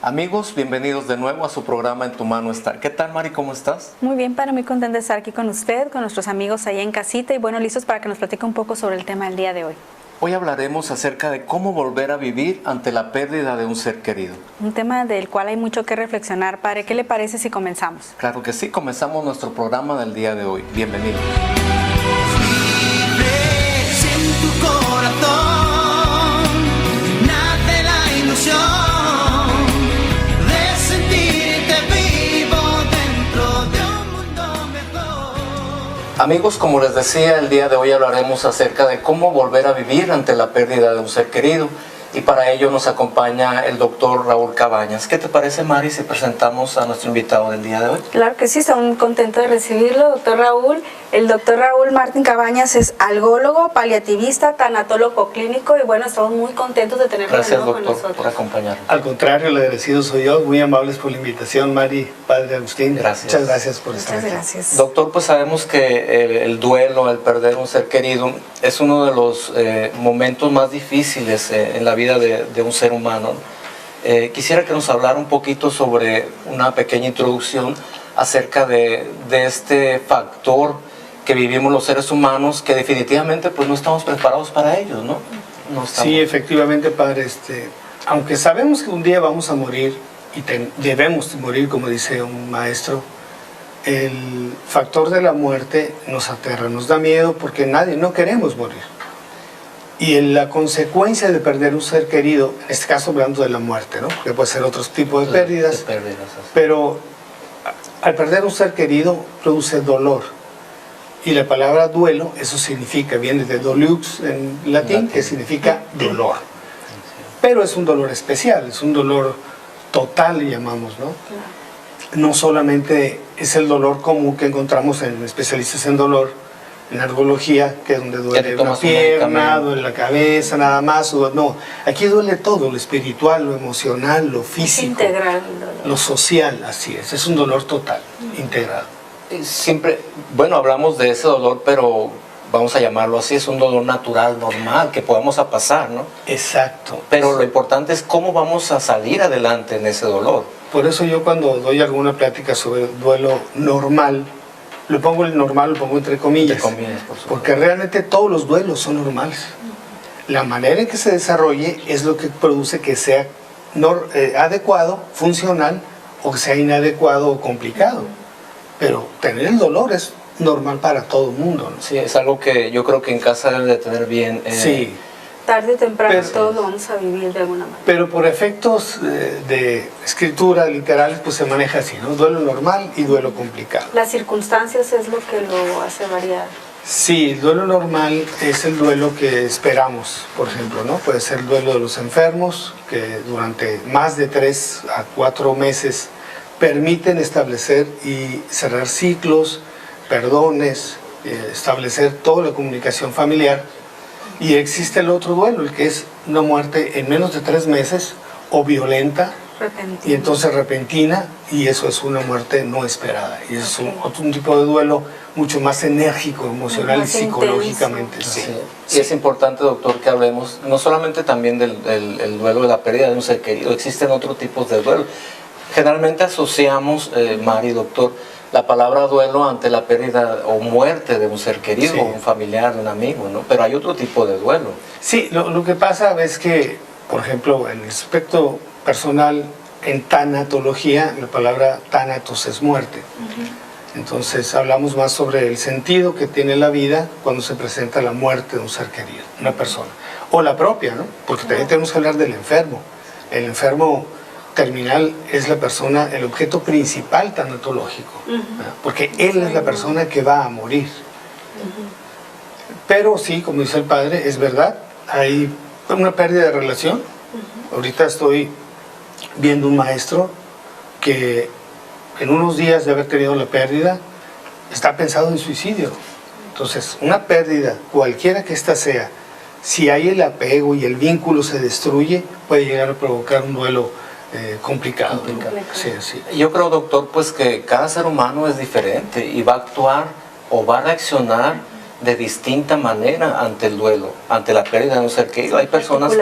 Amigos, bienvenidos de nuevo a su programa En tu mano está. ¿Qué tal, Mari? ¿Cómo estás? Muy bien, muy contenta de estar aquí con usted, con nuestros amigos allá en casita y bueno, listos para que nos platique un poco sobre el tema del día de hoy. Hoy hablaremos acerca de cómo volver a vivir ante la pérdida de un ser querido. Un tema del cual hay mucho que reflexionar, padre. ¿Qué le parece si comenzamos? Claro que sí, comenzamos nuestro programa del día de hoy. Bienvenidos. En tu corazón nace la ilusión de sentirte vivo dentro de un mundo mejor. Amigos, como les decía, el día de hoy hablaremos acerca de cómo volver a vivir ante la pérdida de un ser querido. Y para ello nos acompaña el doctor Raúl Cabañas. ¿Qué te parece, Mari, si presentamos a nuestro invitado del día de hoy? Claro que sí, estamos contentos de recibirlo, doctor Raúl. El doctor Raúl Martín Cabañas es algólogo, paliativista, tanatólogo clínico y bueno, estamos muy contentos de tenerlo de nuevo con Gracias, doctor, por nosotros. acompañarnos. Al contrario, el agradecido soy yo. Muy amables por la invitación, Mari, padre Agustín. Gracias. Muchas gracias por estar Muchas aquí. gracias. Doctor, pues sabemos que el duelo, el perder un ser querido, es uno de los momentos más difíciles en la vida de un ser humano. Quisiera que nos hablara un poquito sobre una pequeña introducción acerca de este factor que vivimos los seres humanos, que definitivamente pues no estamos preparados para ellos, ¿no? No estamos. Sí, efectivamente, padre. Aunque sabemos que un día vamos a morir y debemos morir, como dice un maestro, el factor de la muerte nos aterra, nos da miedo porque no queremos morir. Y la consecuencia de perder un ser querido, en este caso hablando de la muerte, ¿no? Que puede ser otros tipos de pérdidas, así. pero al perder un ser querido produce dolor. Y la palabra duelo, eso significa, viene de dolux en latín, que significa dolor. Pero es un dolor especial, es un dolor total, le llamamos, ¿no? No solamente es el dolor común que encontramos en especialistas en dolor, en algología, que es donde duele una pierna, duele la cabeza, nada más. No, aquí duele todo, lo espiritual, lo emocional, lo físico, Es integral el dolor. lo social, así es un dolor total, integrado. Siempre, bueno, hablamos de ese dolor, pero vamos a llamarlo así, es un dolor natural, normal, que podemos pasar, ¿no? Exacto. Pero lo importante es cómo vamos a salir adelante en ese dolor. Por eso yo cuando doy alguna plática sobre el duelo normal, lo pongo entre comillas, Entre comillas, por supuesto. porque realmente todos los duelos son normales. La manera en que se desarrolle es lo que produce que sea adecuado, funcional, o que sea inadecuado o complicado. Pero tener el dolor es normal para todo el mundo, ¿no? Sí, es algo que yo creo que en casa debe de tener bien. Sí, Tarde o temprano Pero- todos lo vamos a vivir de alguna manera. pero por efectos de escritura literales, pues se maneja así, ¿no? Duelo normal y duelo complicado. Las circunstancias es lo que lo hace variar. Sí, el duelo normal es el duelo que esperamos, por ejemplo, ¿no? Puede ser el duelo de los enfermos, que durante más de 3 a 4 meses permiten establecer y cerrar ciclos, perdones, establecer toda la comunicación familiar. Y existe el otro duelo, el que es una muerte en menos de 3 meses o violenta, Repentino. y entonces repentina, y eso es una muerte no esperada. Y es un tipo de duelo mucho más enérgico, emocional Más y psicológicamente. intenso. Sí. Y es importante, doctor, que hablemos no solamente también del duelo de la pérdida de un ser querido, existen otros tipos de duelo. Generalmente asociamos, Mari, doctor, la palabra duelo ante la pérdida o muerte de un ser querido, Sí. o un familiar, de un amigo, ¿no? Pero hay otro tipo de duelo. Sí, lo que pasa es que, por ejemplo, en el aspecto personal, en tanatología, la palabra thanatos es muerte. Entonces hablamos más sobre el sentido que tiene la vida cuando se presenta la muerte de un ser querido, una persona. O la propia, ¿no? Porque también tenemos que hablar del enfermo. El enfermo terminal es la persona, el objeto principal tanatológico, ¿verdad? Porque él es la persona que va a morir. Pero sí, como dice el padre, es verdad, hay una pérdida de relación. Ahorita estoy viendo un maestro que en unos días de haber tenido la pérdida está pensado en suicidio. Entonces, una pérdida, cualquiera que ésta sea, si hay el apego y el vínculo se destruye, puede llegar a provocar un duelo complicado. Sí, sí. Yo creo, doctor, pues que cada ser humano es diferente y va a actuar o va a reaccionar de distinta manera ante el duelo, ante la pérdida de un ser querido. Hay personas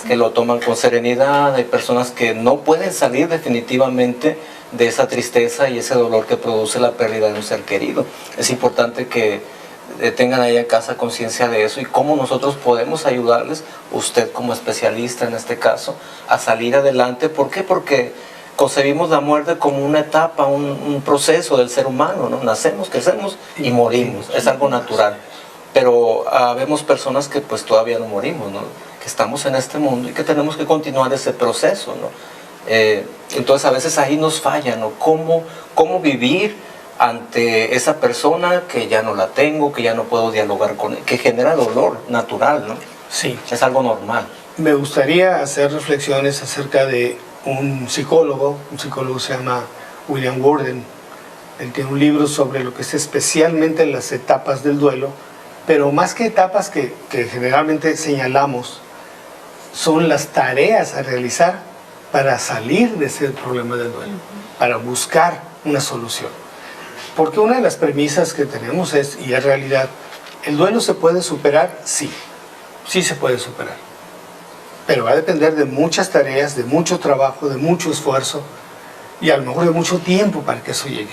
que lo toman con serenidad, hay personas que no pueden salir definitivamente de esa tristeza y ese dolor que produce la pérdida de un ser querido. Es importante que tengan ahí en casa conciencia de eso y cómo nosotros podemos ayudarles, usted como especialista en este caso, a salir adelante. ¿Por qué? Porque concebimos la muerte como una etapa, un proceso del ser humano, ¿no? Nacemos, crecemos y morimos, es algo natural. Pero vemos personas que pues todavía no morimos, ¿no? Que estamos en este mundo y que tenemos que continuar ese proceso, ¿no? Entonces a veces ahí nos falla, ¿no? ¿Cómo vivir ante esa persona que ya no la tengo, que ya no puedo dialogar con él, que genera dolor natural, ¿no? Sí. Es algo normal. Me gustaría hacer reflexiones acerca de un psicólogo se llama William Gordon. Él tiene un libro sobre lo que es especialmente las etapas del duelo, pero más que etapas que generalmente señalamos, son las tareas a realizar para salir de ese problema del duelo, para buscar una solución. Porque una de las premisas que tenemos es, y es realidad, ¿el duelo se puede superar? Sí, sí se puede superar. Pero va a depender de muchas tareas, de mucho trabajo, de mucho esfuerzo y a lo mejor de mucho tiempo para que eso llegue.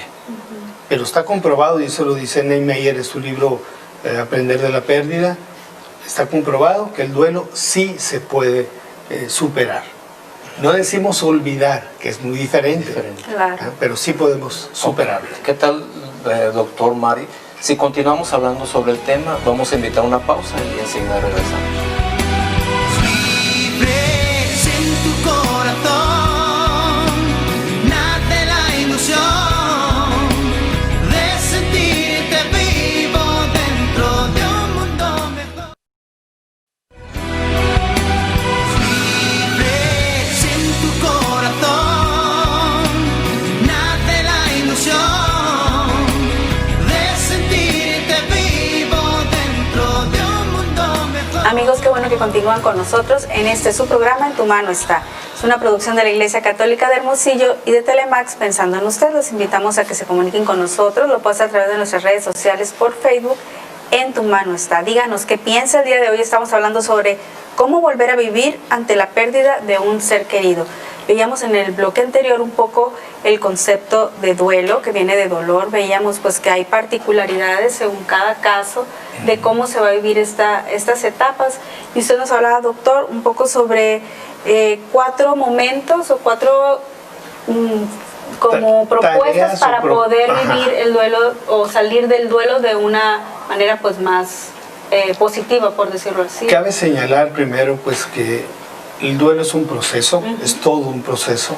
Pero está comprobado, y eso lo dice Niemeyer en su libro Aprender de la pérdida, está comprobado que el duelo sí se puede superar. No decimos olvidar, que es muy diferente. Claro. Pero sí podemos superarlo. ¿Qué tal, doctor Mari? Si continuamos hablando sobre el tema, vamos a invitar una pausa y enseguida regresamos. Libres en tu corazón, nace la ilusión de sentirte vivo dentro de un mundo mejor. Libres en tu corazón, nace la ilusión de sentirte vivo dentro de un mundo mejor. Amigos, qué bueno que continúan con nosotros en este su programa En tu mano está. Es una producción de la Iglesia Católica de Hermosillo y de Telemax Pensando en Usted. Los invitamos a que se comuniquen con nosotros, lo pueden hacer a través de nuestras redes sociales por Facebook. En tu mano está. Díganos qué piensa el día de hoy. Estamos hablando sobre cómo volver a vivir ante la pérdida de un ser querido. Veíamos en el bloque anterior un poco el concepto de duelo, que viene de dolor. Veíamos pues que hay particularidades según cada caso de cómo se va a vivir estas etapas. Y usted nos hablaba, doctor, un poco sobre 4 momentos o 4 como propuestas para poder vivir el duelo o salir del duelo de una manera pues más positiva, por decirlo así. Cabe señalar primero pues que el duelo es un proceso, es todo un proceso,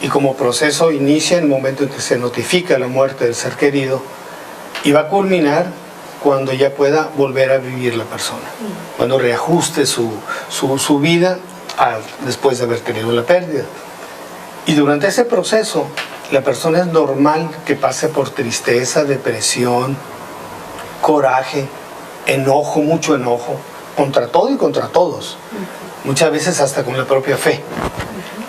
y como proceso inicia en el momento en que se notifica la muerte del ser querido y va a culminar cuando ya pueda volver a vivir la persona, cuando reajuste su vida después de haber tenido la pérdida. Y durante ese proceso la persona es normal que pase por tristeza, depresión, coraje, enojo, mucho enojo, contra todo y contra todos. Muchas veces hasta con la propia fe.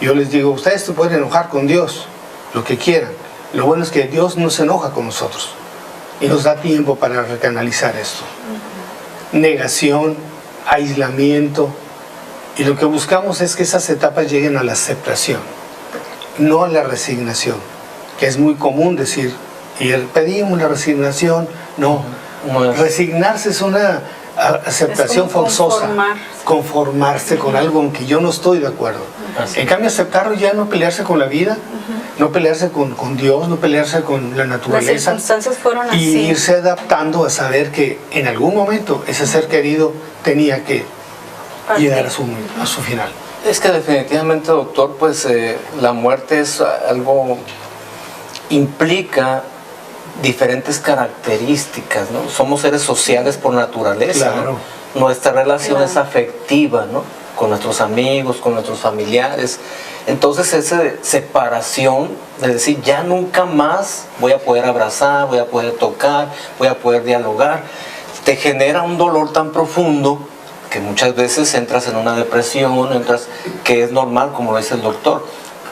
Yo les digo, ustedes se pueden enojar con Dios, lo que quieran. Lo bueno es que Dios no se enoja con nosotros y nos da tiempo para recanalizar esto. Negación, aislamiento, y lo que buscamos es que esas etapas lleguen a la aceptación, no a la resignación, que es muy común decir, y pedimos la resignación. No, resignarse es una aceptación forzosa, conformarse con algo en que yo no estoy de acuerdo. En cambio, aceptarlo ya no pelearse con la vida, no pelearse con Dios, no pelearse con la naturaleza. Las circunstancias fueron así. Y irse adaptando a saber que en algún momento ese ser querido tenía que llegar a su final. Es que definitivamente, doctor, pues la muerte es algo, implica diferentes características, ¿no? Somos seres sociales por naturaleza, claro. ¿no? Nuestra relación es afectiva, ¿no? Con nuestros amigos, con nuestros familiares. Entonces esa separación, de decir, ya nunca más voy a poder abrazar, voy a poder tocar, voy a poder dialogar, te genera un dolor tan profundo que muchas veces entras en una depresión, que es normal, como lo dice el doctor.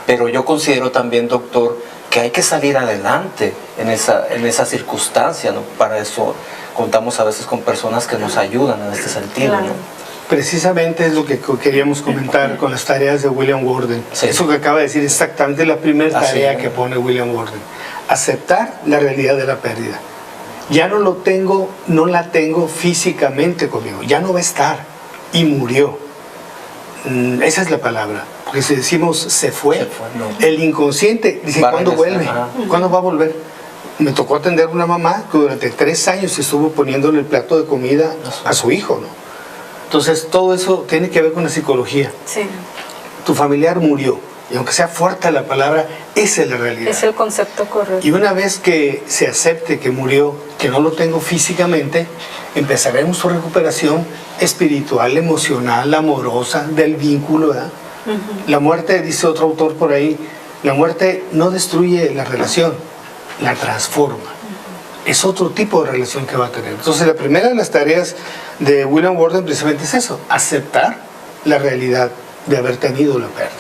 Pero yo considero también, doctor, que hay que salir adelante. en esa circunstancia, ¿no? Para eso contamos a veces con personas que nos ayudan en este sentido, Claro. ¿no? Precisamente es lo que queríamos comentar con las tareas de William Worden. Sí. Eso que acaba de decir exactamente la primera Así tarea es. que pone William Worden. Aceptar la realidad de la pérdida. Ya no lo tengo, no la tengo físicamente conmigo, ya no va a estar y murió. Esa es la palabra. Porque si decimos se fue, no. el inconsciente dice, Va a ¿cuándo regresar, vuelve? ajá. ¿Cuándo va a volver? Me tocó atender a una mamá que durante 3 años estuvo poniéndole el plato de comida a su hijo, ¿no? Entonces todo eso tiene que ver con la psicología. Sí, Tu familiar murió, y aunque sea fuerte la palabra, esa es la realidad. es el concepto correcto. Y una vez que se acepte que murió, que no lo tengo físicamente, empezaremos su recuperación espiritual, emocional, amorosa, del vínculo, ¿verdad? La muerte, dice otro autor por ahí, la muerte no destruye la relación, la transforma. Es otro tipo de relación que va a tener. Entonces, la primera de las tareas de William Worden precisamente es eso, aceptar la realidad de haber tenido la pérdida.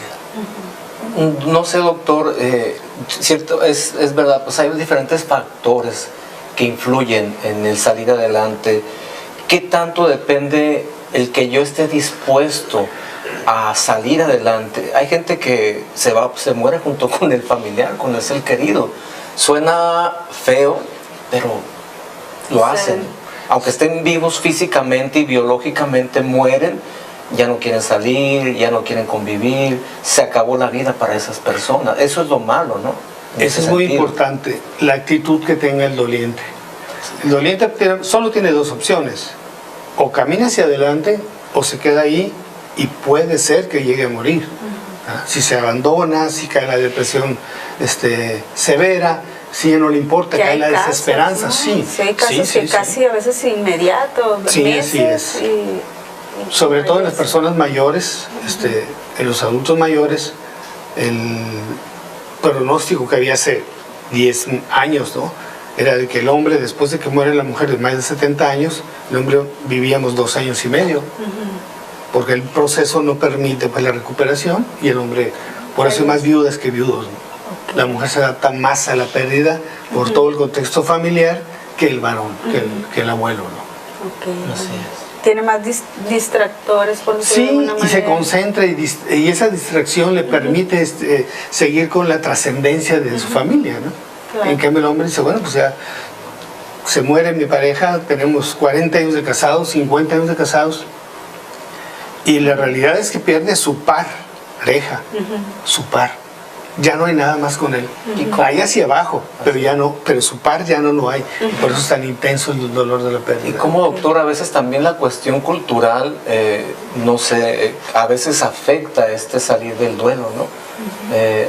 No sé, doctor, cierto, es verdad, pues hay diferentes factores que influyen en el salir adelante. ¿Qué tanto depende el que yo esté dispuesto a salir adelante? Hay gente que se muere junto con el familiar, con el ser querido. Suena feo, pero lo hacen. Aunque estén vivos físicamente y biológicamente, mueren, ya no quieren salir, ya no quieren convivir, se acabó la vida para esas personas. Eso es lo malo, ¿no? En Eso ese es muy sentido. importante, la actitud que tenga el doliente. El doliente solo tiene 2 opciones, o camina hacia adelante o se queda ahí y puede ser que llegue a morir. Si se abandona, si cae en la depresión severa, si ya no le importa, Que cae hay en la casos, desesperanza, ¿no? sí. Sí, hay casos que casi a veces inmediato, Sí, meses así es. y Sobre todo en las personas mayores, en los adultos mayores, el pronóstico que había hace 10 años, ¿no? Era de que el hombre, después de que muere la mujer de más de 70 años, el hombre vivíamos 2 años y medio, porque el proceso no permite pues, la recuperación y el hombre, por eso hay más viudas que viudos, ¿no? La mujer se adapta más a la pérdida por todo el contexto familiar que el varón, que el abuelo, ¿no? Ok. Así es. Tiene más distractores, por decirlo de Sí, alguna y manera. se concentra y esa distracción le permite seguir con la trascendencia de su familia, ¿no? Claro. En cambio el hombre dice, bueno, pues ya se muere mi pareja, tenemos 40 años de casados, 50 años de casados, y la realidad es que pierde a su pareja, su par. Ya no hay nada más con él. Hay hacia abajo, pero su par ya no lo hay. Y por eso es tan intenso el dolor de la pérdida. Y como doctor, a veces también la cuestión cultural, no sé, a veces afecta salir del duelo, ¿no?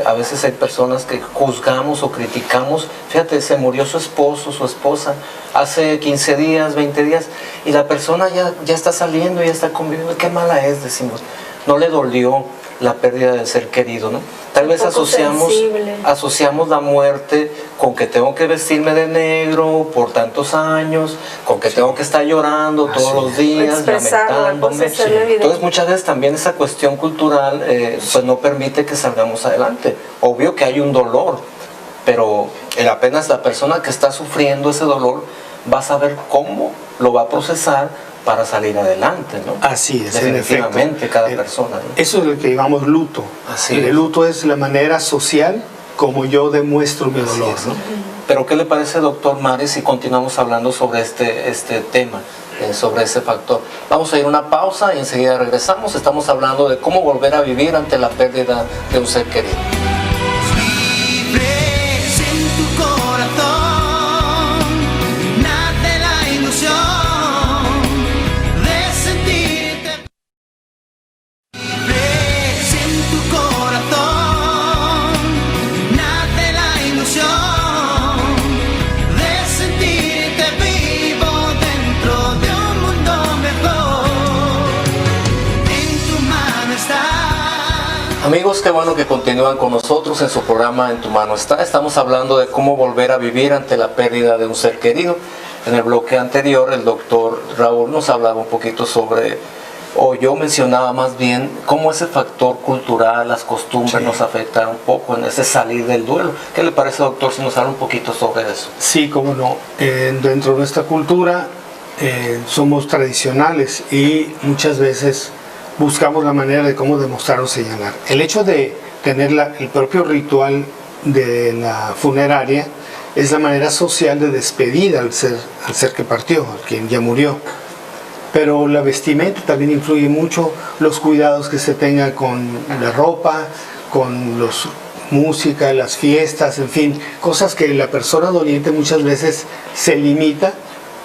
A veces hay personas que juzgamos o criticamos, fíjate, se murió su esposo, su esposa, hace 15 días, 20 días, y la persona ya está saliendo, ya está conviviendo, qué mala es, decimos, no le dolió la pérdida del ser querido, ¿no? Tal vez poco sensible. asociamos la muerte con que tengo que vestirme de negro por tantos años, con que tengo que estar llorando todos Así los es. días, Expresarla, lamentándome. pues, hacerlo evidente. Entonces muchas veces también esa cuestión cultural pues no permite que salgamos adelante. Obvio que hay un dolor, pero apenas la persona que está sufriendo ese dolor va a saber cómo lo va a procesar para salir adelante, ¿no? Así es, en efecto. Definitivamente, cada persona, ¿no? Eso es lo que llamamos luto. Así El es. luto es la manera social como yo demuestro mi Así dolor, es. ¿no? Pero ¿qué le parece, doctor Mares, si continuamos hablando sobre este tema, sobre ese factor? Vamos a ir a una pausa y enseguida regresamos. Estamos hablando de cómo volver a vivir ante la pérdida de un ser querido. Libres en tu corazón, nace la ilusión de sentirte. Libres en tu corazón, nace la ilusión de sentirte vivo dentro de un mundo mejor. En tu mano está. Amigos, qué bueno que continúan con nosotros en su programa En tu mano está. Estamos hablando de cómo volver a vivir ante la pérdida de un ser querido. En el bloque anterior, el doctor Raúl nos hablaba un poquito sobre o yo mencionaba más bien cómo ese factor cultural, las costumbres nos afectan un poco en ese salir del duelo. ¿Qué le parece, doctor, si nos habla un poquito sobre eso? Sí, cómo no. Dentro de nuestra cultura somos tradicionales y muchas veces buscamos la manera de cómo demostrar o señalar. El hecho de tener el propio ritual de la funeraria es la manera social de despedir al ser que partió, al quien ya murió. Pero la vestimenta también influye mucho, los cuidados que se tengan con la ropa, con los música, las fiestas, en fin, cosas que la persona doliente muchas veces se limita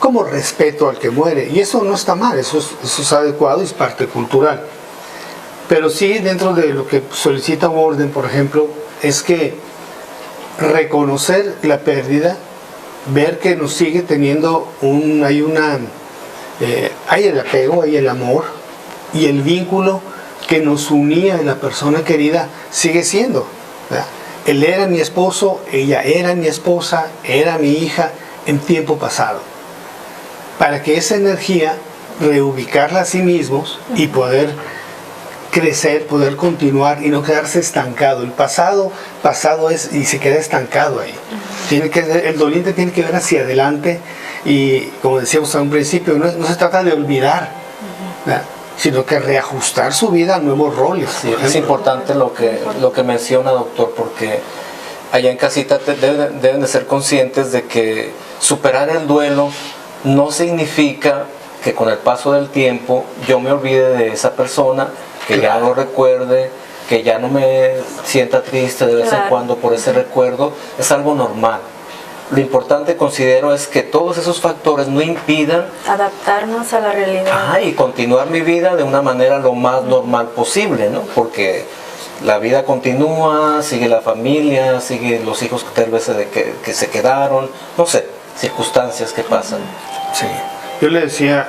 como respeto al que muere. Y eso no está mal, eso es adecuado y es parte cultural. Pero sí, dentro de lo que solicita un orden, por ejemplo, es que reconocer la pérdida, ver que nos sigue teniendo hay el apego, hay el amor y el vínculo que nos unía en la persona querida sigue siendo, ¿verdad? Él era mi esposo, ella era mi esposa, era mi hija en tiempo pasado. Para que esa energía reubicarla a sí mismos y poder crecer, poder continuar y no quedarse estancado. El pasado es y se queda estancado ahí. El doliente tiene que ver hacia adelante y, como decíamos a un principio, no se trata de olvidar, ¿verdad?, sino que reajustar su vida a nuevos roles. Sí, es importante lo que menciona, doctor, porque allá en casita deben de ser conscientes de que superar el duelo no significa que con el paso del tiempo yo me olvide de esa persona, que ya no recuerde, que ya no me sienta triste de vez en cuando por ese recuerdo. Es algo normal. Lo importante, considero, es que todos esos factores no impidan adaptarnos a la realidad. Y continuar mi vida de una manera lo más normal posible, ¿no? Porque la vida continúa, sigue la familia, siguen los hijos que tal vez que se quedaron, no sé, circunstancias que pasan. Sí. Yo le decía,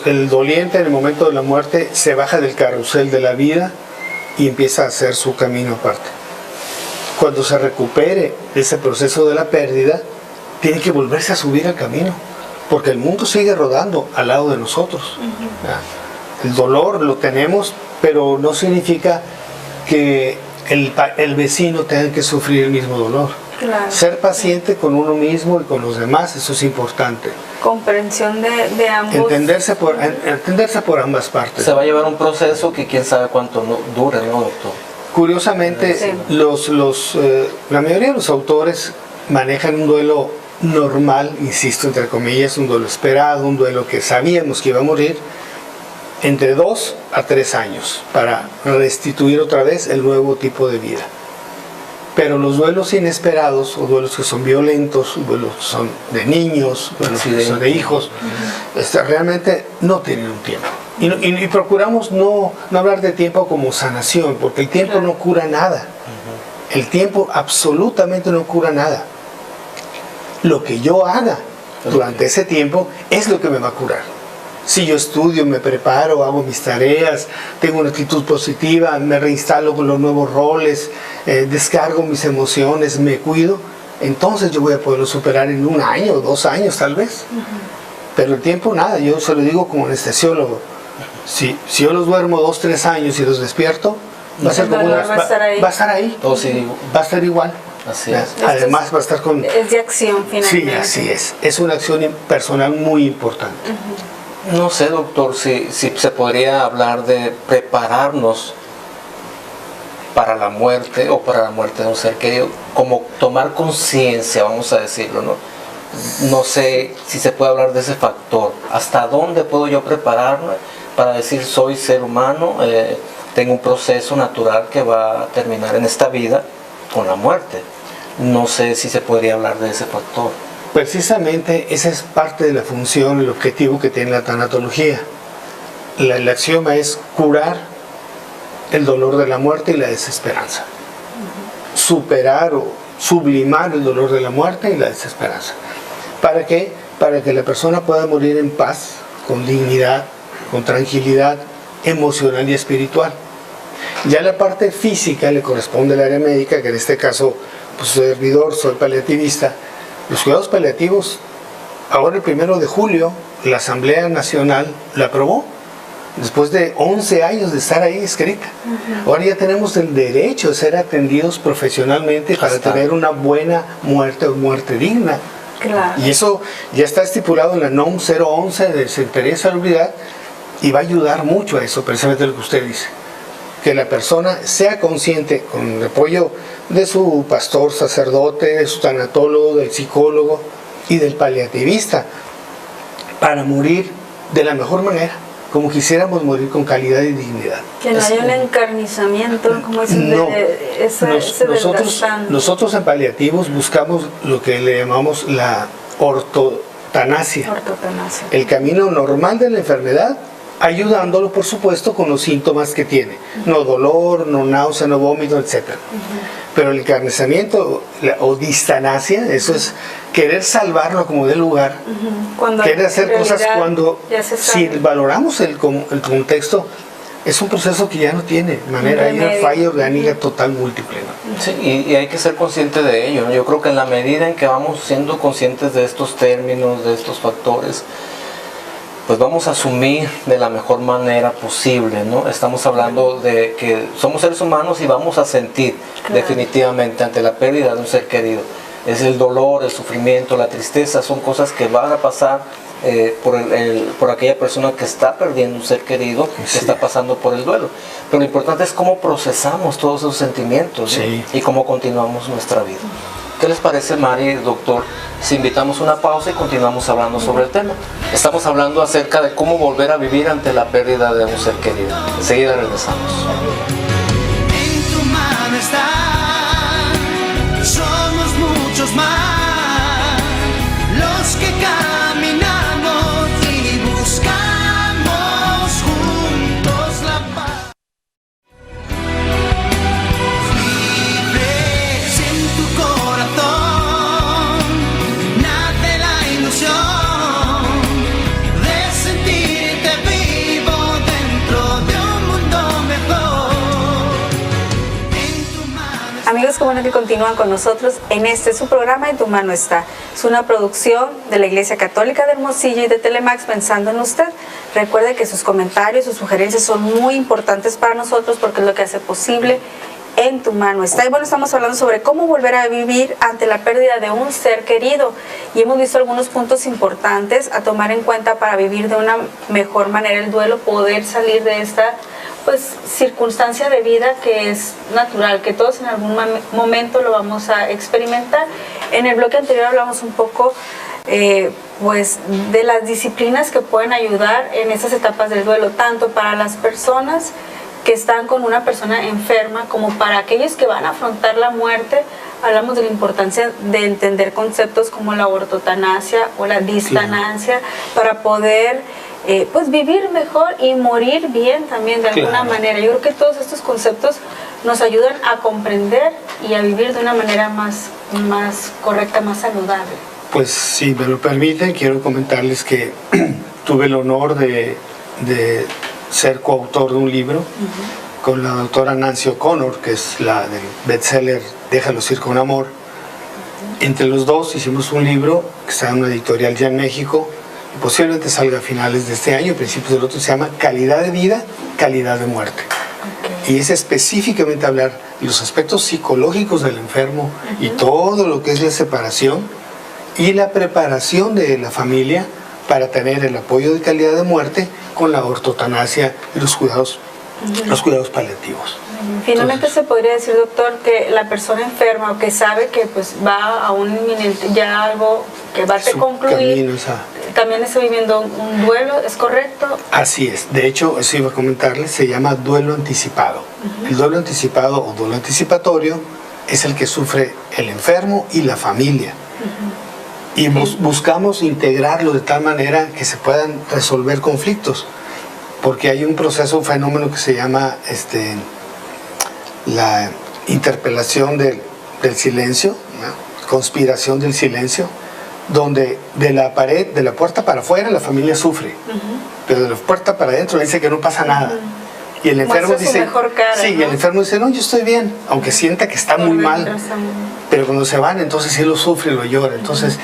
el doliente en el momento de la muerte se baja del carrusel de la vida y empieza a hacer su camino aparte. Cuando se recupere ese proceso de la pérdida, tiene que volverse a subir al camino, porque el mundo sigue rodando al lado de nosotros. El dolor lo tenemos, pero no significa que el vecino tenga que sufrir el mismo dolor. Claro. Ser paciente con uno mismo y con los demás, eso es importante. Comprensión de ambos. Entenderse por ambas partes. Se va a llevar un proceso que quién sabe cuánto dure, ¿no, doctor? Curiosamente, Sí. La mayoría de los autores manejan un duelo normal, insisto, entre comillas, un duelo esperado, un duelo que sabíamos que iba a morir, entre 2 a 3 años, para restituir otra vez el nuevo tipo de vida. Pero los duelos inesperados, o duelos que son violentos, duelos que son de niños, duelos que son de hijos, realmente no tienen un tiempo. Y procuramos no hablar de tiempo como sanación, porque el tiempo no cura nada. El tiempo absolutamente no cura nada. Lo que yo haga durante ese tiempo es lo que me va a curar. Si yo estudio, me preparo, hago mis tareas, tengo una actitud positiva, me reinstalo con los nuevos roles, descargo mis emociones, me cuido, entonces yo voy a poderlo superar en 1 año, 2 años tal vez. Pero el tiempo nada, yo se lo digo como anestesiólogo. Si yo los duermo 2, 3 años y los despierto, va a ser como va a estar ahí. Va a estar ahí. Oh, sí. Va a estar igual. Así es. Además va a estar con... Es de acción finalmente. Sí, así es. Es una acción personal muy importante. No sé, doctor, si se podría hablar de prepararnos para la muerte o para la muerte de un ser querido, como tomar conciencia, vamos a decirlo, ¿no? No sé si se puede hablar de ese factor. ¿Hasta dónde puedo yo prepararme para decir soy ser humano, tengo un proceso natural que va a terminar en esta vida con la muerte? No sé si se podría hablar de ese factor. Precisamente esa es parte de la función, el objetivo que tiene la tanatología. El axioma es curar el dolor de la muerte y la desesperanza. Superar o sublimar el dolor de la muerte y la desesperanza. ¿Para qué? Para que la persona pueda morir en paz, con dignidad, con tranquilidad emocional y espiritual. Ya la parte física le corresponde al área médica, que en este caso, pues soy servidor, soy paliativista. Los cuidados paliativos, ahora el 1 de julio, la Asamblea Nacional la aprobó. después de 11 años de estar ahí escrita. Ahora ya tenemos el derecho de ser atendidos profesionalmente para tener una buena muerte o muerte digna. Claro. Y eso ya está estipulado en la NOM 011 de Secretaría de Salubridad y va a ayudar mucho a eso, precisamente lo que usted dice. Que la persona sea consciente, con el apoyo de su pastor, sacerdote, de su tanatólogo, del psicólogo y del paliativista, para morir de la mejor manera, como quisiéramos morir, con calidad y dignidad. Que no haya un encarnizamiento, como dicen, No. ese desgastante. Nosotros en paliativos buscamos lo que le llamamos la ortotanasia, Ortotanasia. el camino normal de la enfermedad, ayudándolo, por supuesto, con los síntomas que tiene. No dolor, no náusea, no vómito, etc. Pero el encarnizamiento o distanasia, eso es querer salvarlo como de lugar, Cuando querer hacer en cosas realidad cuando, ya se si sabe. valoramos el contexto, es un proceso que ya no tiene manera, hay una remedio. falla orgánica total múltiple, ¿no? Sí, y hay que ser consciente de ello. Yo creo que en la medida en que vamos siendo conscientes de estos términos, de estos factores, pues vamos a asumir de la mejor manera posible, ¿no? Estamos hablando de que somos seres humanos y vamos a sentir definitivamente ante la pérdida de un ser querido. Es el dolor, el sufrimiento, la tristeza, son cosas que van a pasar por aquella persona que está perdiendo un ser querido, que está pasando por el duelo. Pero lo importante es cómo procesamos todos esos sentimientos, ¿no? Y cómo continuamos nuestra vida. ¿Qué les parece, Mari, doctor, si invitamos una pausa y continuamos hablando sobre el tema? Estamos hablando acerca de cómo volver a vivir ante la pérdida de un ser querido. Enseguida regresamos. En tu mano está, somos muchos más los que caminamos y buscamos juntos la paz. Vives en tu corazón, nace la ilusión de sentirte vivo dentro de un mundo mejor. En tu mano está. Amigos, qué bueno que continúan con nosotros en su programa En tu mano está. Es una producción de la Iglesia Católica de Hermosillo y de Telemax Pensando en Usted. Recuerde que sus comentarios, sus sugerencias son muy importantes para nosotros porque es lo que hace posible En tu mano está. Y bueno, estamos hablando sobre cómo volver a vivir ante la pérdida de un ser querido. Y hemos visto algunos puntos importantes a tomar en cuenta para vivir de una mejor manera el duelo, poder salir de esta circunstancia de vida que es natural, que todos en algún momento lo vamos a experimentar. En el bloque anterior hablamos un poco de las disciplinas que pueden ayudar en estas etapas del duelo, tanto para las personas que están con una persona enferma como para aquellos que van a afrontar la muerte. Hablamos de la importancia de entender conceptos como la ortotanasia o la distanasia para poder vivir mejor y morir bien también de alguna manera. Yo creo que todos estos conceptos nos ayudan a comprender y a vivir de una manera más correcta, más saludable. Pues si me lo permiten, quiero comentarles que tuve el honor de ser coautor de un libro con la doctora Nancy O'Connor, que es la del bestseller Déjalos ir con amor. Entre los dos hicimos un libro que está en una editorial ya en México, y posiblemente salga a finales de este año, principios del otro, se llama Calidad de vida, calidad de muerte. Y es específicamente hablar de los aspectos psicológicos del enfermo y todo lo que es la separación y la preparación de la familia para tener el apoyo de calidad de muerte con la ortotanasia y los cuidados paliativos. Finalmente se podría decir, doctor, que la persona enferma o que sabe que va a un inminente, ya algo que va a concluir, también está viviendo un duelo, ¿es correcto? Así es. De hecho, eso iba a comentarles, se llama duelo anticipado. El duelo anticipado o duelo anticipatorio es el que sufre el enfermo y la familia. Y buscamos integrarlo de tal manera que se puedan resolver conflictos, porque hay un fenómeno que se llama la interpelación del silencio, ¿no? Conspiración del silencio, donde de la puerta para afuera la familia sufre, pero de la puerta para adentro dice que no pasa nada. Y el enfermo dice, mejor cara, sí, ¿no? Y el enfermo dice, no, yo estoy bien, aunque sienta que está muy mal. pero cuando se van, entonces sí lo sufre y lo llora. Entonces,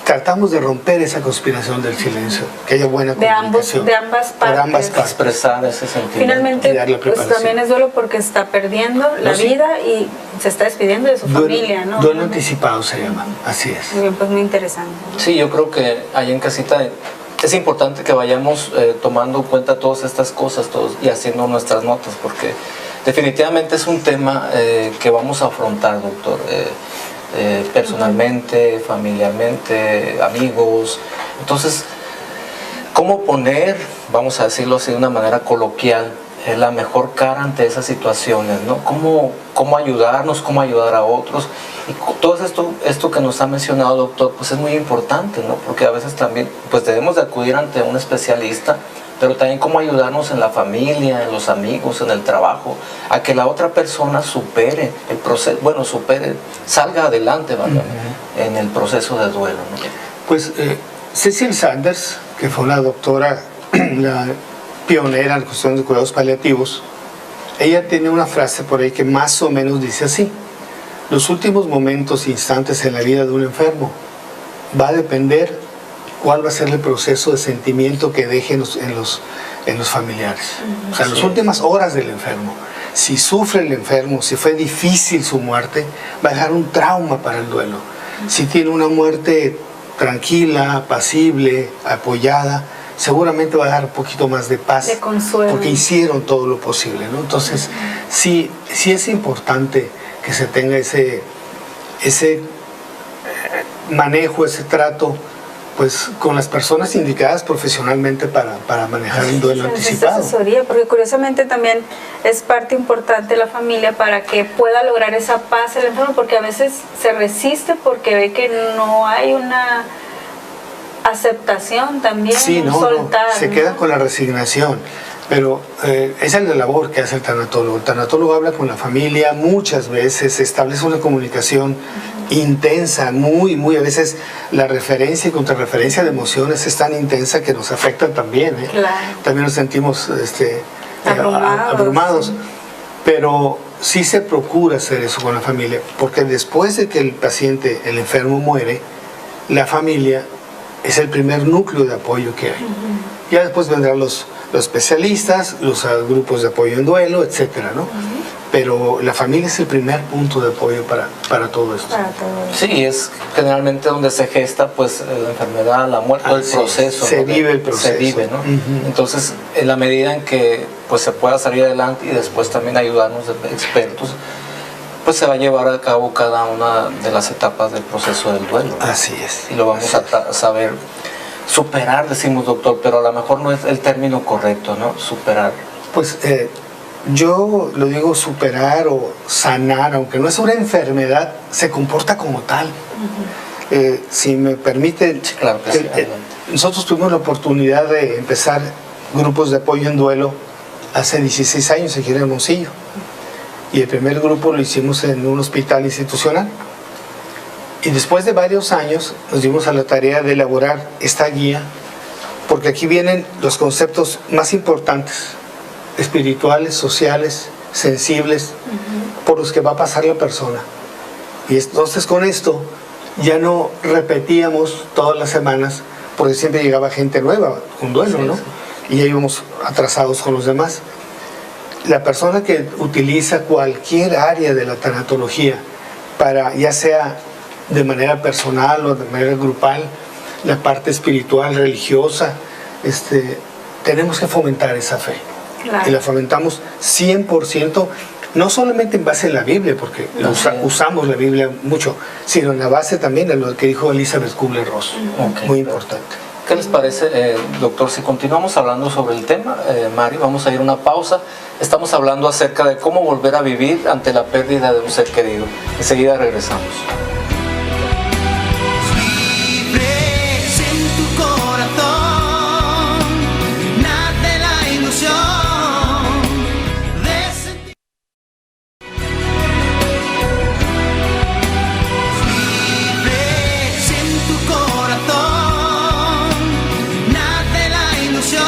tratamos de romper esa conspiración del silencio, que haya buena comunicación. De ambas Por ambas partes. partes. Expresar ese sentimiento. Finalmente, Y dar la pues preparación. también es duelo porque está perdiendo la sí. vida y se está despidiendo de su familia, ¿no? Duelo anticipado se llama, así es. Muy bien, pues muy interesante. Sí, yo creo que allá en casita es importante que vayamos tomando en cuenta todas estas cosas y haciendo nuestras notas, porque definitivamente es un tema que vamos a afrontar, doctor, personalmente, familiarmente, amigos. Entonces, ¿cómo poner, vamos a decirlo así de una manera coloquial, la mejor cara ante esas situaciones, ¿no? ¿Cómo ayudarnos, cómo ayudar a otros? Y todo esto que nos ha mencionado, doctor, pues es muy importante, ¿no? Porque a veces también pues debemos de acudir ante un especialista, pero también cómo ayudarnos en la familia, en los amigos, en el trabajo, a que la otra persona supere el proceso, salga adelante, ¿vale? En el proceso de duelo, ¿no? Pues Cecil Sanders, que fue una doctora, la pionera en cuestiones de cuidados paliativos, ella tiene una frase por ahí que más o menos dice así: los últimos momentos, instantes en la vida de un enfermo va a depender cuál va a ser el proceso de sentimiento que deje en los familiares. O sea, las últimas horas del enfermo. Si sufre el enfermo, si fue difícil su muerte, va a dejar un trauma para el duelo. Si tiene una muerte tranquila, apacible, apoyada, seguramente va a dar un poquito más de paz, de consuelo, porque hicieron todo lo posible, ¿no? Entonces, sí es importante que se tenga ese manejo, ese trato, pues con las personas indicadas profesionalmente para manejar el duelo se necesita anticipado. asesoría, porque curiosamente también es parte importante de la familia para que pueda lograr esa paz el enfermo, porque a veces se resiste porque ve que no hay una aceptación también, Sí, soltar. se queda con la resignación, pero esa es la labor que hace el tanatólogo. El tanatólogo habla con la familia muchas veces, establece una comunicación intensa, muy a veces la referencia y contrarreferencia de emociones es tan intensa que nos afecta también, ¿eh? Claro. También nos sentimos Abrumados. abrumados, pero sí se procura hacer eso con la familia, porque después de que el paciente, el enfermo muere, la familia es el primer núcleo de apoyo que hay. Ya después vendrán los especialistas, los grupos de apoyo en duelo, etcétera, ¿no? Pero la familia es el primer punto de apoyo para todo esto. Para todo. Sí, es generalmente donde se gesta pues la enfermedad, la muerte, el Así es. proceso. Se ¿no? vive el proceso. Se vive, ¿no? Entonces, en la medida en que pues se pueda salir adelante y después también ayudarnos de expertos, pues se va a llevar a cabo cada una de las etapas del proceso del duelo, ¿no? Así es. Y lo vamos a saber superar, decimos, doctor, pero a lo mejor no es el término correcto, ¿no? Superar. Pues yo lo digo superar o sanar, aunque no es una enfermedad, se comporta como tal. Si me permite, Sí, claro que sí, adelante. nosotros tuvimos la oportunidad de empezar grupos de apoyo en duelo hace 16 años aquí en Hermosillo. Y el primer grupo lo hicimos en un hospital institucional. Y después de varios años nos dimos a la tarea de elaborar esta guía, porque aquí vienen los conceptos más importantes, espirituales, sociales, sensibles, por los que va a pasar la persona. Y entonces con esto ya no repetíamos todas las semanas, porque siempre llegaba gente nueva, con duelo, Sí, ¿no? sí. Y ya íbamos atrasados con los demás. La persona que utiliza cualquier área de la tanatología para, ya sea de manera personal o de manera grupal, la parte espiritual, religiosa, tenemos que fomentar esa fe. Claro. Y la fomentamos 100%, no solamente en base a la Biblia, porque usamos la Biblia mucho, sino en la base también de lo que dijo Elizabeth Kubler-Ross. Ok, Muy perfecto. importante. ¿Qué les parece, doctor? Si continuamos hablando sobre el tema, Mari, vamos a ir a una pausa. Estamos hablando acerca de cómo volver a vivir ante la pérdida de un ser querido. Enseguida regresamos. Libres en tu corazón, nace la ilusión de sentir. Libres en tu corazón, nace la ilusión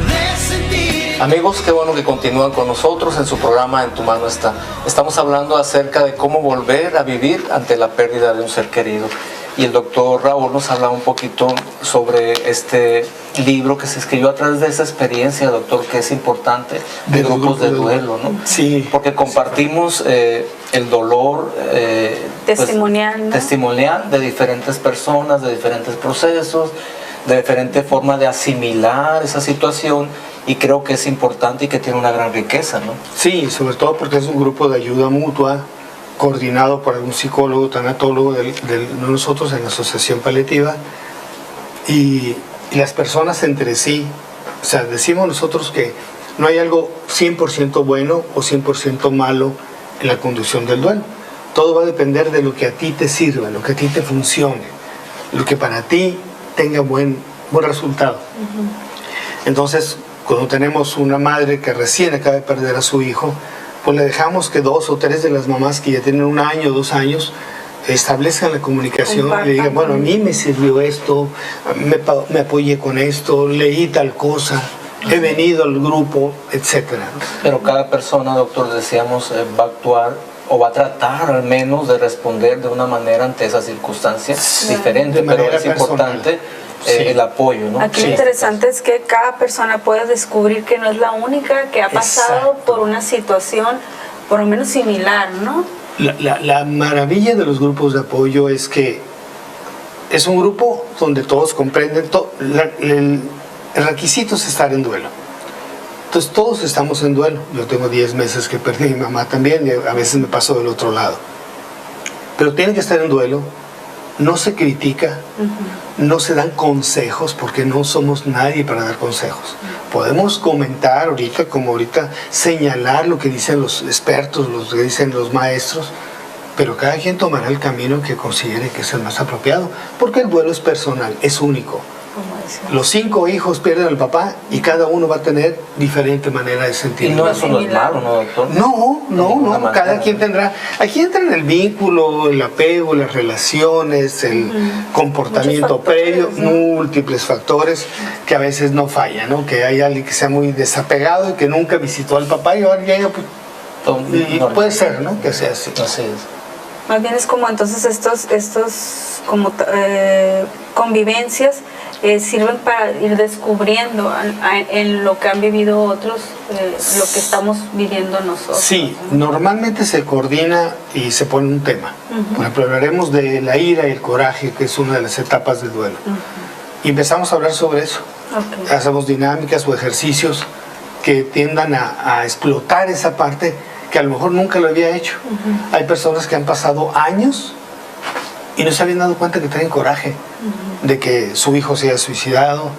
de sentir. Amigos, qué bueno que continúan con nosotros en su programa En tu mano está. Estamos hablando acerca de cómo volver a vivir ante la pérdida de un ser querido. Y el doctor Raúl nos habla un poquito sobre este libro que se escribió a través de esa experiencia, doctor, que es importante, de grupos de duelo, ¿no? Sí. Porque compartimos el dolor Testimonial, pues, ¿no? testimonial de diferentes personas, de diferentes procesos, de diferente forma de asimilar esa situación, y creo que es importante y que tiene una gran riqueza, ¿no? Sí, sobre todo porque es un grupo de ayuda mutua coordinado por un psicólogo, tanatólogo de nosotros en la Asociación Paliativa, y las personas entre sí, o sea, decimos nosotros que no hay algo 100% bueno o 100% malo en la conducción del duelo. Todo va a depender de lo que a ti te sirva, lo que a ti te funcione, lo que para ti tenga buen resultado. Entonces, cuando tenemos una madre que recién acaba de perder a su hijo, pues le dejamos que 2 o 3 de las mamás que ya tienen 1 año, 2 años, establezcan la comunicación, Compartan. le digan, bueno, a mí me sirvió esto, me apoyé con esto, leí tal cosa, he venido al grupo, etcétera. Pero cada persona, doctor, decíamos, va a actuar o va a tratar al menos de responder de una manera ante esa circunstancia diferente, De pero manera es importante Sí. el apoyo, ¿no? Aquí Sí. lo interesante es que cada persona puede descubrir que no es la única que ha pasado Exacto. por una situación por lo menos similar, ¿no? La maravilla de los grupos de apoyo es que es un grupo donde todos comprenden, el requisito es estar en duelo. Entonces todos estamos en duelo. Yo tengo 10 meses que perdí a mi mamá también, y a veces me paso del otro lado. Pero tienen que estar en duelo, no se critica, no se dan consejos, porque no somos nadie para dar consejos. Podemos comentar ahorita, como ahorita, señalar lo que dicen los expertos, lo que dicen los maestros, pero cada quien tomará el camino que considere que es el más apropiado, porque el duelo es personal, es único. Como decía. Los 5 hijos pierden al papá y cada uno va a tener diferente manera de Y sentirlo. no, eso no es malo, ¿no, doctor? No, ninguna manera. cada quien tendrá. Aquí entra en el vínculo, el apego, las relaciones, el comportamiento Muchos factores, previo, ¿no? múltiples factores que a veces no fallan, ¿no? Que hay alguien que sea muy desapegado y que nunca visitó al papá y ahora llega, pues, y Normal. puede ser, ¿no? Que sea así. Así es. Más bien es como entonces estos como convivencias sirven para ir descubriendo en lo que han vivido otros, lo que estamos viviendo nosotros. Sí, ¿no? normalmente se coordina y se pone un tema. Por ejemplo, hablaremos de la ira y el coraje, que es una de las etapas del duelo. Y empezamos a hablar sobre eso. Ok. Hacemos dinámicas o ejercicios que tiendan a explotar esa parte que a lo mejor nunca lo había hecho. Hay personas que han pasado años y no se habían dado cuenta que traen coraje de que su hijo se haya suicidado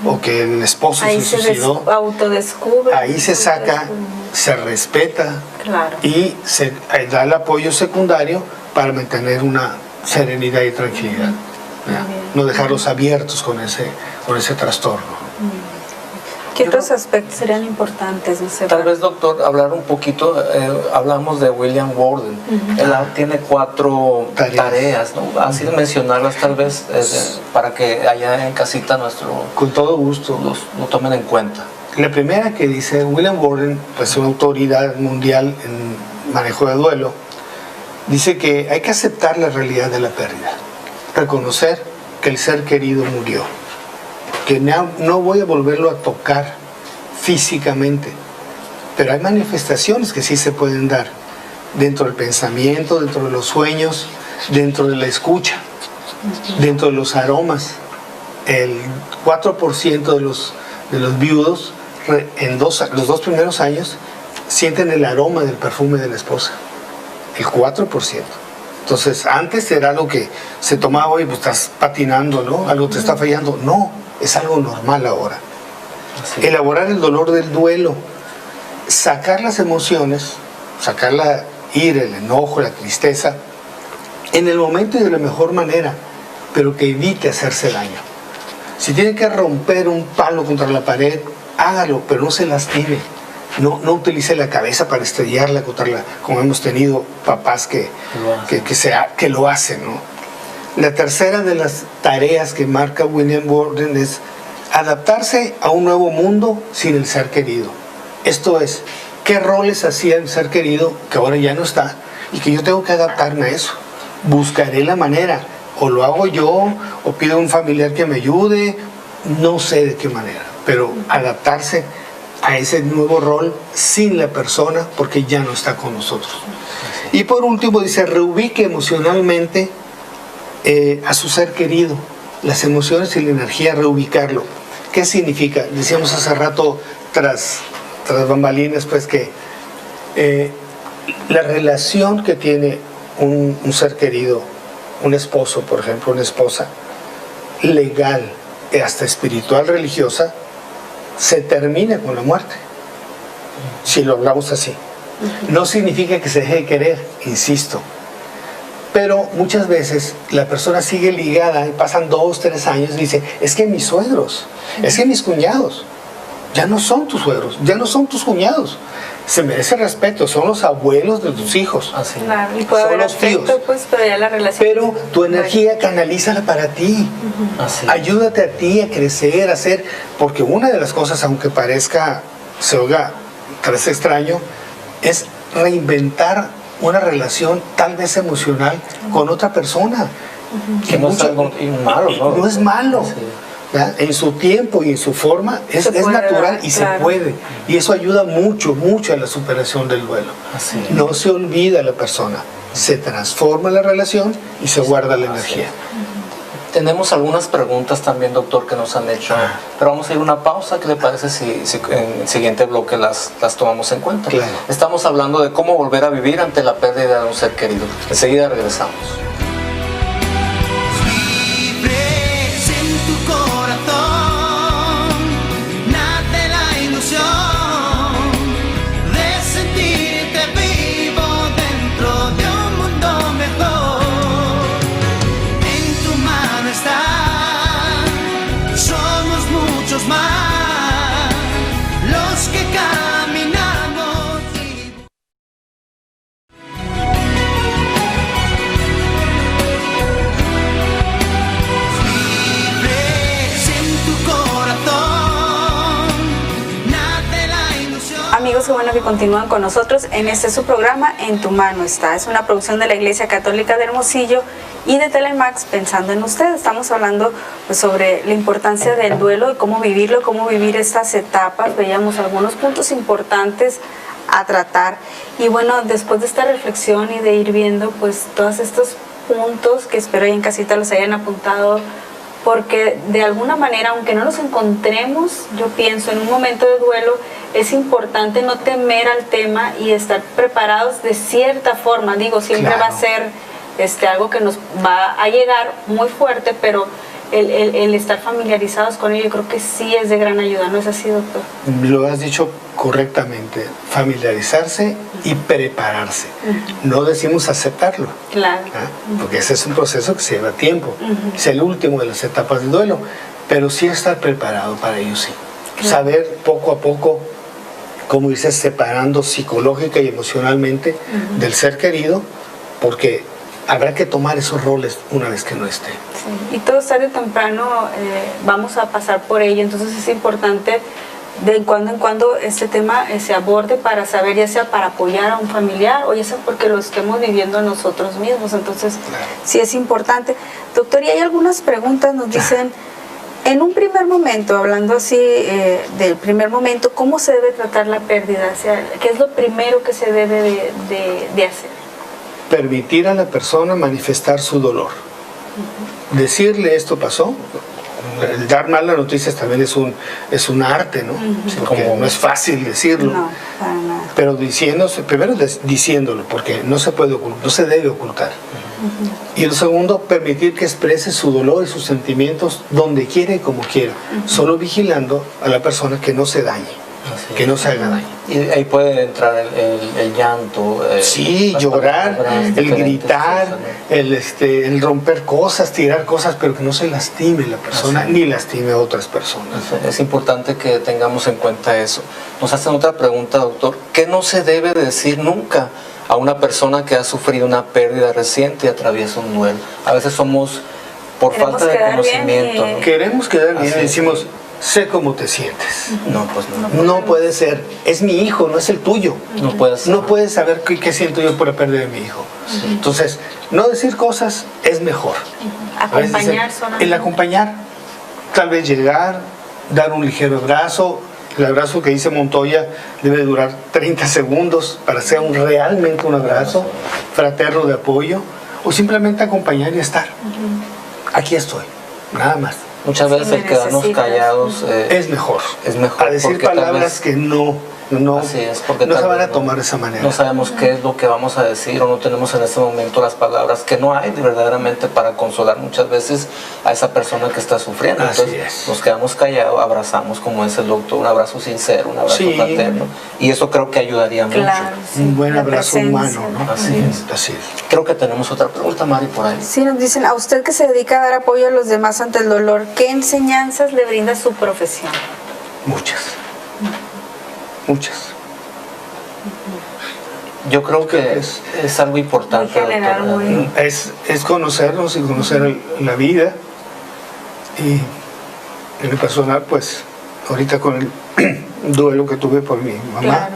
o que el esposo Ahí se se suicidó. autodescubre. Ahí se saca, se respeta Claro. y se da el apoyo secundario para mantener una serenidad y tranquilidad. ¿ya? bien. No dejarlos abiertos con ese trastorno. ¿Qué otros aspectos serían importantes? No sé, Tal vez, doctor, hablar un poquito, hablamos de William Worden. Él tiene 4 tareas, ¿no? Así de mencionarlas tal vez, para que allá en casita Con todo gusto. lo tomen en cuenta. La primera que dice William Worden, pues una autoridad mundial en manejo de duelo, dice que hay que aceptar la realidad de la pérdida, reconocer que el ser querido murió, que no voy a volverlo a tocar físicamente, pero hay manifestaciones que sí se pueden dar dentro del pensamiento, dentro de los sueños, dentro de la escucha, dentro de los aromas. El 4% de los viudos en los 2 primeros años sienten el aroma del perfume de la esposa, el 4%. Entonces, antes era algo que se tomaba y pues estás patinando, ¿no? Algo te está fallando. No, es algo normal ahora. Así. Elaborar el dolor del duelo, sacar las emociones, sacar la ira, el enojo, la tristeza, en el momento y de la mejor manera, pero que evite hacerse daño. Si tiene que romper un palo contra la pared, hágalo, pero no se lastime. No utilice la cabeza para estrellarla contra como hemos tenido papás que lo hacen, ¿no? La tercera de las tareas que marca William Worden es adaptarse a un nuevo mundo sin el ser querido. Esto es, ¿qué roles hacía el ser querido que ahora ya no está y que yo tengo que adaptarme a eso? Buscaré la manera, o lo hago yo, o pido a un familiar que me ayude, no sé de qué manera, pero adaptarse a ese nuevo rol sin la persona porque ya no está con nosotros. Y por último dice, reubique emocionalmente a su ser querido, las emociones y la energía, reubicarlo. ¿Qué significa? Decíamos hace rato, tras bambalinas, pues que la relación que tiene un ser querido, un esposo, por ejemplo, una esposa, legal, hasta espiritual, religiosa, se termina con la muerte, si lo hablamos así. No significa que se deje de querer, insisto, pero muchas veces la persona sigue ligada y pasan 2, 3 años y dice, es que mis suegros, es que mis cuñados, ya no son tus suegros, ya no son tus cuñados. Se merece respeto, son los abuelos de tus hijos. Así. Claro, y puede Son haber los tíos. afecto, pues, pero ya la relación... Pero tu energía canalízala para ti. Así. Ayúdate a ti a crecer, a hacer, porque una de las cosas, aunque parezca, se oiga, parece extraño, es reinventar una relación tal vez emocional con otra persona. Que no es algo malo, ¿no? No es malo. Sí. ¿verdad? En su tiempo y en su forma es Se puede natural dar, y claro. se puede. Y eso ayuda mucho, mucho a la superación del duelo. Así es. No se olvida la persona, se transforma la relación y se guarda la energía. Tenemos algunas preguntas también, doctor, que nos han hecho, pero vamos a ir a una pausa. ¿Qué le parece si en el siguiente bloque las tomamos en cuenta? Claro. Estamos hablando de cómo volver a vivir ante la pérdida de un ser querido. Enseguida regresamos. Libres en tu corazón, nace la ilusión de sentirte vivo dentro de un mundo mejor. En tu mano está, somos muchos más los que caminamos y libres en tu corazón, nace la ilusión. Amigos, qué bueno que continúan con nosotros en este su programa En tu mano está. Es una producción de la Iglesia Católica de Hermosillo y de Telemax Pensando en Usted. Estamos hablando pues, sobre la importancia del duelo y cómo vivirlo, cómo vivir estas etapas. Veíamos algunos puntos importantes a tratar. Y bueno, después de esta reflexión y de ir viendo pues todos estos puntos que espero ahí en casita los hayan apuntado, porque de alguna manera, aunque no nos encontremos, yo pienso, en un momento de duelo, es importante no temer al tema y estar preparados de cierta forma. Digo, siempre Claro. va a ser algo que nos va a llegar muy fuerte, pero el estar familiarizados con ello, yo creo que sí es de gran ayuda, ¿no es así, doctor? Lo has dicho correctamente, familiarizarse y prepararse. No decimos aceptarlo, Claro. porque ese es un proceso que se lleva tiempo. Es el último de las etapas del duelo, pero sí estar preparado para ello, sí. Claro. Saber poco a poco, como dices, separando psicológica y emocionalmente del ser querido, porque habrá que tomar esos roles una vez que no esté. Sí. Y todo tarde o temprano vamos a pasar por ello, entonces es importante de cuando en cuando este tema se aborde para saber, ya sea para apoyar a un familiar o ya sea porque lo estemos viviendo nosotros mismos. Entonces, Claro. sí es importante. Doctor, y hay algunas preguntas, nos dicen, en un primer momento, hablando así del primer momento, ¿cómo se debe tratar la pérdida? O sea, ¿qué es lo primero que se debe de hacer? Permitir a la persona manifestar su dolor. Decirle esto pasó. El dar malas noticias también es un arte, ¿no? Porque como- no es fácil decirlo. No, para nada. Pero primero diciéndolo, porque no se puede no se debe ocultar. Y el segundo, permitir que exprese su dolor y sus sentimientos donde quiera y como quiera, solo vigilando a la persona que no se dañe, Así que es. no se haga daño. Y ahí puede entrar el llanto. Sí, las llorar, palabras el diferentes, gritar, sí, el romper cosas, tirar cosas, pero que no se lastime la persona Así. ni lastime a otras personas. Es importante que tengamos en cuenta eso. Nos hacen otra pregunta, doctor. ¿Qué no se debe decir nunca a una persona que ha sufrido una pérdida reciente y atraviesa un duelo? A veces somos, por Queremos falta de quedar bien conocimiento, y- ¿no? Queremos quedar bien, Así es. decimos, sé cómo te sientes. No, pues no. No puede ser, es mi hijo, no es el tuyo. No puedes. No puedes saber qué siento yo por la pérdida de mi hijo. Entonces, no decir cosas es mejor. A veces Acompañar dicen, solamente. el acompañar, tal vez llegar, dar un ligero abrazo. El abrazo que dice Montoya debe durar 30 segundos para ser realmente un abrazo fraterno de apoyo, o simplemente acompañar y estar. Aquí estoy, nada más. Muchas veces Sí, el quedarnos necesitas. callados Es mejor. es mejor. A decir porque tal palabras vez- que no Así es, porque no tal se van vez a tomar de esa manera. No sabemos qué es lo que vamos a decir o no tenemos en ese momento las palabras que no hay verdaderamente para consolar muchas veces a esa persona que está sufriendo. Así Entonces es. nos quedamos callados, abrazamos como es el doctor, un abrazo sincero, un abrazo Sí. fraterno. Y eso creo que ayudaría Claro, mucho. sí, Un buen la abrazo presencia. humano, ¿no? Así es. Así es. Creo que tenemos otra pregunta, Mari, por ahí. Sí, nos dicen, a usted que se dedica a dar apoyo a los demás ante el dolor, ¿qué enseñanzas le brinda su profesión? Muchas. Muchas. Yo creo que es- es algo importante. Muy general, doctora. muy- Es conocernos y conocer la vida. Y en lo personal, pues, ahorita con el duelo que tuve por mi mamá, Claro.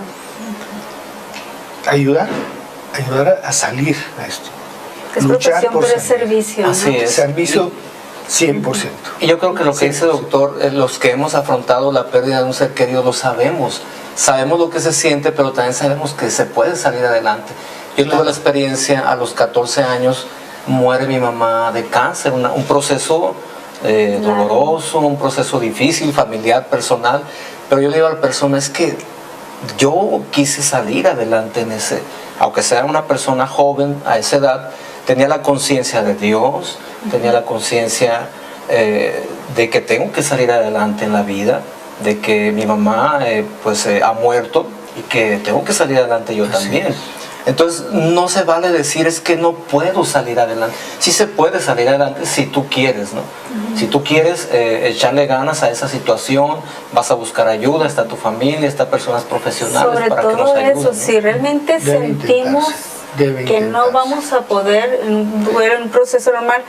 ayudar a salir a esto. Que es Luchar profesión, por pero es salir. servicio, ¿no? Así es. Servicio 100%. Y yo creo que lo que Sí, dice el doctor, los que hemos afrontado la pérdida de un ser querido lo sabemos. Sabemos lo que se siente, pero también sabemos que se puede salir adelante. Yo tuve la experiencia, a los 14 años muere mi mamá de cáncer, un proceso doloroso, un proceso difícil, familiar, personal. Pero yo le digo a la persona, es que yo quise salir adelante en ese, aunque sea una persona joven a esa edad, tenía la conciencia de Dios, tenía la conciencia de que tengo que salir adelante en la vida, de que mi mamá ha muerto y que tengo que salir adelante yo también. Entonces no se vale decir es que no puedo salir adelante. Sí se puede salir adelante si tú quieres, ¿no? Si tú quieres echarle ganas a esa situación, vas a buscar ayuda, está tu familia, está personas profesionales Sobre para que nos todo ayuden, eso, ¿no? si realmente Debe sentimos debe que no intentarse. vamos a poder, en un proceso normal,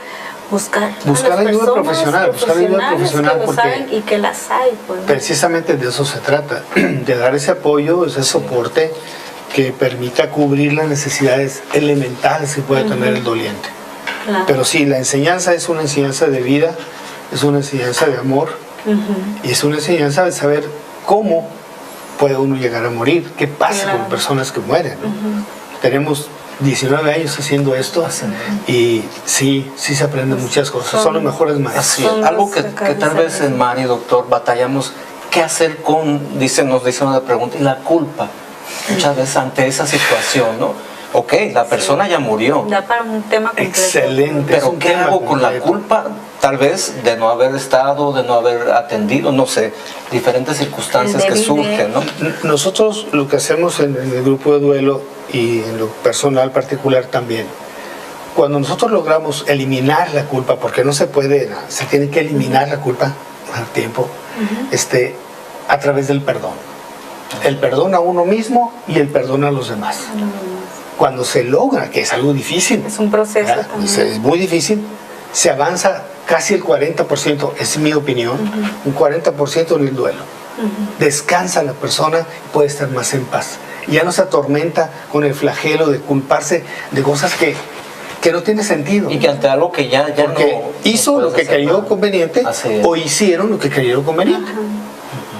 buscar a Buscar las ayuda personas profesional, buscar ayuda profesionales profesional, que lo porque saben y que las hay, pues, ¿no? Precisamente de eso se trata, de dar ese apoyo, ese soporte que permita cubrir las necesidades elementales que puede tener el doliente. Claro. Pero sí, la enseñanza es una enseñanza de vida, es una enseñanza de amor y es una enseñanza de saber cómo puede uno llegar a morir, qué pasa Claro. con personas que mueren, ¿no? Tenemos 19 años haciendo esto y sí se aprenden muchas cosas, son los mejores maestros. Así es. Son Algo los que tal vez en Mari, doctor, batallamos, ¿qué hacer con, nos dice una pregunta, y la culpa? Muchas veces ante esa situación, ¿no? Ok, la persona ya murió, Da para un tema completo. Excelente. es pero un ¿qué tema hago con la completo. culpa? Tal vez de no haber estado, de no haber atendido, no sé, diferentes circunstancias El que debido. surgen, ¿no? Nosotros lo que hacemos en el grupo de duelo y en lo personal particular también, cuando nosotros logramos eliminar la culpa, porque no se puede, se tiene que eliminar la culpa al tiempo, a través del perdón. El perdón a uno mismo y el perdón a los demás. Cuando se logra, que es algo difícil, Es un proceso ¿verdad? también. Es muy difícil, se avanza casi el 40%, es mi opinión, un 40% en el duelo. Descansa la persona y puede estar más en paz. Ya no se atormenta con el flagelo de culparse de cosas que no tiene sentido. Y que ante algo que ya Porque no hizo no lo puedes que hacer creyó nada. conveniente Así es. o hicieron lo que creyeron conveniente.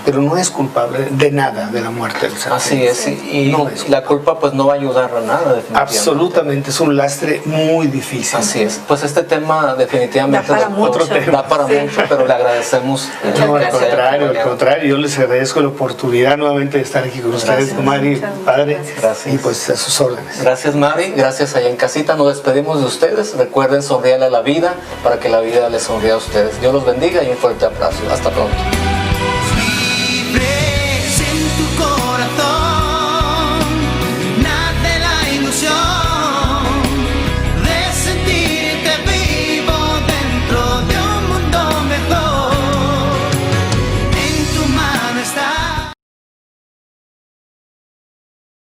Pero no es culpable de nada de la muerte del ser. Así es, y No es la culpa pues no va a ayudar a nada, definitivamente. Absolutamente, es un lastre muy difícil. Así es. Pues este tema definitivamente Da para mucho. da para mucho, pero le agradecemos. No, al que se haya contrario, acompañado. yo les agradezco la oportunidad nuevamente de estar aquí con ustedes, Mari, muchas padre, gracias. y pues a sus órdenes. Gracias, Mari, gracias allá en casita. Nos despedimos de ustedes. Recuerden sonreírle a la vida para que la vida les sonría a ustedes. Dios los bendiga y un fuerte abrazo. Hasta pronto. Libre